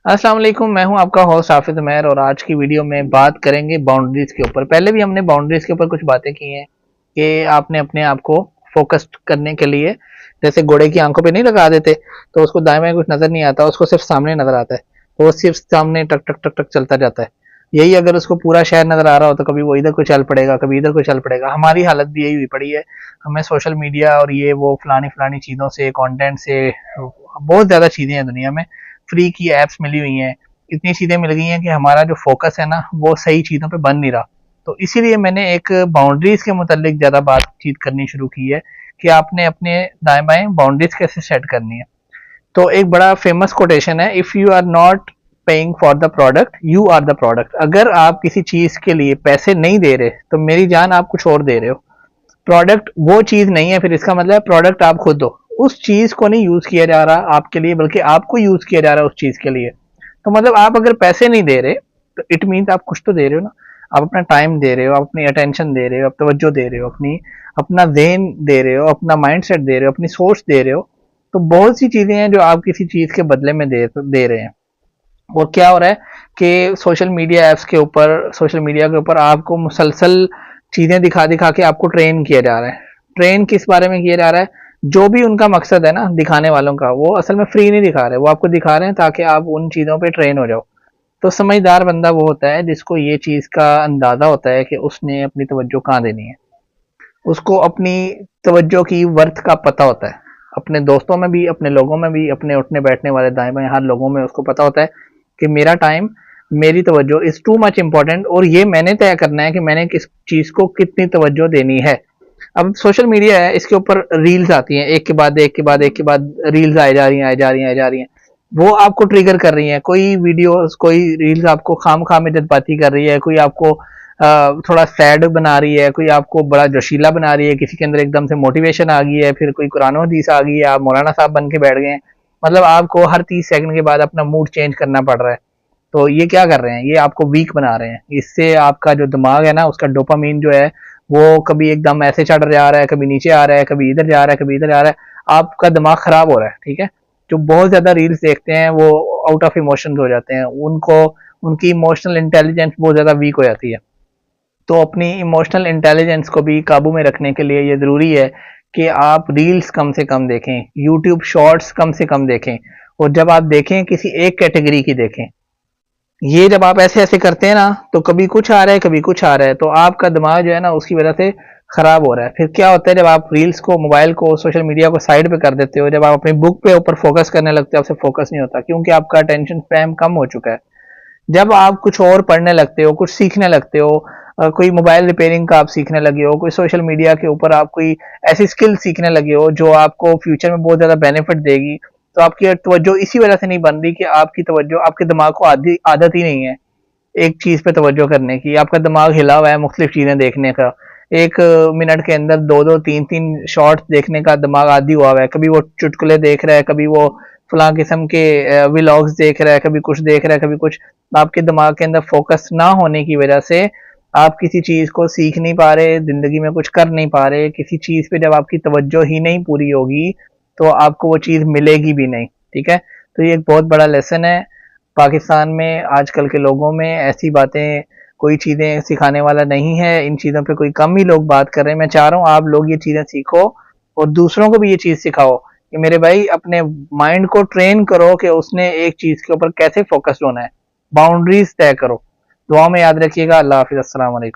अस्सलाम वालेकुम, मैं हूं आपका होस्ट हाफिज उमैर और आज की वीडियो में बात करेंगे बाउंड्रीज के ऊपर। पहले भी हमने बाउंड्रीज के ऊपर कुछ बातें की हैं कि आपने अपने आप को फोकस्ड करने के लिए जैसे घोड़े की आंखों पे नहीं लगा देते तो उसको दाएं बाएं कुछ नजर नहीं आता, उसको सिर्फ सामने नजर आता है, तो वो सिर्फ सामने टक टक टक टक चलता जाता है। यही अगर उसको पूरा शहर नजर आ रहा हो तो कभी वो इधर को चल पड़ेगा, कभी इधर को चल पड़ेगा। हमारी हालत भी यही हुई पड़ी है। हमें सोशल मीडिया और ये वो फलानी फलानी चीज़ों से, कंटेंट से बहुत ज़्यादा चीज़ें हैं दुनिया में, फ्री की एप्स मिली हुई हैं, इतनी चीज़ें मिल गई हैं कि हमारा जो फोकस है ना वो सही चीज़ों पे बन नहीं रहा। तो इसीलिए मैंने एक बाउंड्रीज के मुतालिक ज़्यादा बातचीत करनी शुरू की है कि आपने अपने दाएं बाएं बाउंड्रीज कैसे सेट करनी है। तो एक बड़ा फेमस कोटेशन है, if you are not paying for the product you are the product. अगर आप किसी चीज़ के लिए पैसे नहीं दे रहे तो मेरी जान आप कुछ और दे रहे हो। प्रोडक्ट वो चीज़ नहीं है, फिर इसका मतलब प्रोडक्ट आप खुद हो। उस चीज़ को नहीं यूज़ किया जा रहा आपके लिए, बल्कि आपको यूज़ किया जा रहा है उस चीज़ के लिए। तो मतलब आप अगर पैसे नहीं दे रहे तो इट मीन्स आप कुछ तो दे रहे हो ना। आप अपना टाइम दे रहे हो, आप अपनी अटेंशन दे रहे हो, आप तवज्जो दे रहे हो, अपना ज़हन दे रहे हो, अपना माइंडसेट दे रहे हो, अपनी सोच दे रहे हो। तो बहुत सी चीज़ें हैं जो आप किसी चीज़ के बदले में दे रहे हैं। और क्या हो रहा है कि सोशल मीडिया के ऊपर आपको मुसलसल चीज़ें दिखा दिखा के आपको ट्रेन किया जा रहा है। ट्रेन किस बारे में किया जा रहा है? जो भी उनका मकसद है ना दिखाने वालों का, वो असल में फ्री नहीं दिखा रहे, वो आपको दिखा रहे हैं ताकि आप उन चीज़ों पे ट्रेन हो जाओ। तो समझदार बंदा वो होता है जिसको ये चीज़ का अंदाज़ा होता है कि उसने अपनी तवज्जो कहाँ देनी है। उसको अपनी तवज्जो की वर्थ का पता होता है। अपने दोस्तों में भी, अपने लोगों में भी, अपने उठने बैठने वाले दाएं बाएं हर लोगों में उसको पता होता है कि मेरा टाइम, मेरी तवज्जो इज़ टू मच इम्पोर्टेंट, और ये मैंने तय करना है कि मैंने किस चीज़ को कितनी तवज्जो देनी है। अब सोशल मीडिया है, इसके ऊपर रील्स आती हैं, एक के बाद एक के बाद एक के बाद रील्स आए जा रही हैं, आए जा रही हैं, आए जा रही हैं। वो आपको ट्रिगर कर रही हैं। कोई वीडियोस, कोई रील्स आपको खाम-खा में जज्बाती कर रही है, कोई आपको थोड़ा सैड बना रही है, कोई आपको बड़ा जोशीला बना रही है, किसी के अंदर एकदम से मोटिवेशन आ गई है, फिर कोई कुरान हदीस आ गई है, आप मौलाना साहब बन के बैठ गए हैं। मतलब आपको हर 30 सेकंड के बाद अपना मूड चेंज करना पड़ रहा है। तो ये क्या कर रहे हैं? ये आपको वीक बना रहे हैं। इससे आपका जो दिमाग है ना, उसका डोपामीन जो है वो कभी एकदम ऐसे चढ़ जा रहा है, कभी नीचे आ रहा है, कभी इधर जा रहा है, कभी इधर जा रहा है। आपका दिमाग खराब हो रहा है, ठीक है। जो बहुत ज्यादा रील्स देखते हैं वो आउट ऑफ इमोशंस हो जाते हैं, उनको उनकी इमोशनल इंटेलिजेंस बहुत ज्यादा वीक हो जाती है। तो अपनी इमोशनल इंटेलिजेंस को भी काबू में रखने के लिए ये ज़रूरी है कि आप रील्स कम से कम देखें, यूट्यूब शॉर्ट्स कम से कम देखें, और जब आप देखें किसी एक कैटेगरी की देखें। ये जब आप ऐसे ऐसे करते हैं ना तो कभी कुछ आ रहा है, कभी कुछ आ रहा है, तो आपका दिमाग जो है ना उसकी वजह से खराब हो रहा है। फिर क्या होता है, जब आप रील्स को, मोबाइल को, सोशल मीडिया को साइड पे कर देते हो, जब आप अपनी बुक पे ऊपर फोकस करने लगते हो, आपसे फोकस नहीं होता क्योंकि आपका अटेंशन स्पैम कम हो चुका है। जब आप कुछ और पढ़ने लगते हो, कुछ सीखने लगते हो, कोई मोबाइल रिपेयरिंग का आप सीखने लगे हो, कोई सोशल मीडिया के ऊपर आप कोई ऐसी स्किल सीखने लगे हो जो आपको फ्यूचर में बहुत ज़्यादा बेनिफिट देगी, तो आपकी तवज्जो इसी वजह से नहीं बन रही कि आपकी तवज्जो, आपके दिमाग को आदत ही नहीं है एक चीज़ पे तवज्जो करने की। आपका दिमाग हिला हुआ है मुख्तलिफ चीज़ें देखने का। एक मिनट के अंदर 2-2, 3-3 शॉर्ट्स देखने का दिमाग आदी हुआ है। कभी वो चुटकुले देख रहा है, कभी वो फलां किस्म के व्लॉग्स देख रहा है, कभी कुछ देख रहा है, कभी कुछ। आपके दिमाग के अंदर फोकस ना होने की वजह से आप किसी चीज़ को सीख नहीं पा रहे, ज़िंदगी में कुछ कर नहीं पा रहे। किसी चीज़ पे जब आपकी तवज्जो ही नहीं पूरी होगी, तो आपको वो चीज़ मिलेगी भी नहीं, ठीक है? तो ये एक बहुत बड़ा लेसन है। पाकिस्तान में आजकल के लोगों में ऐसी बातें, कोई चीज़ें सिखाने वाला नहीं है, इन चीज़ों पे कोई कम ही लोग बात कर रहे हैं। मैं चाह रहा हूँ आप लोग ये चीज़ें सीखो और दूसरों को भी ये चीज़ सिखाओ कि मेरे भाई अपने माइंड को ट्रेन करो कि उसने एक चीज़ के ऊपर कैसे फोकस्ड होना है। बाउंड्रीज तय करो। दुआ में याद रखिएगा। अल्लाह हाफिज़। अस्सलाम वालेकुम।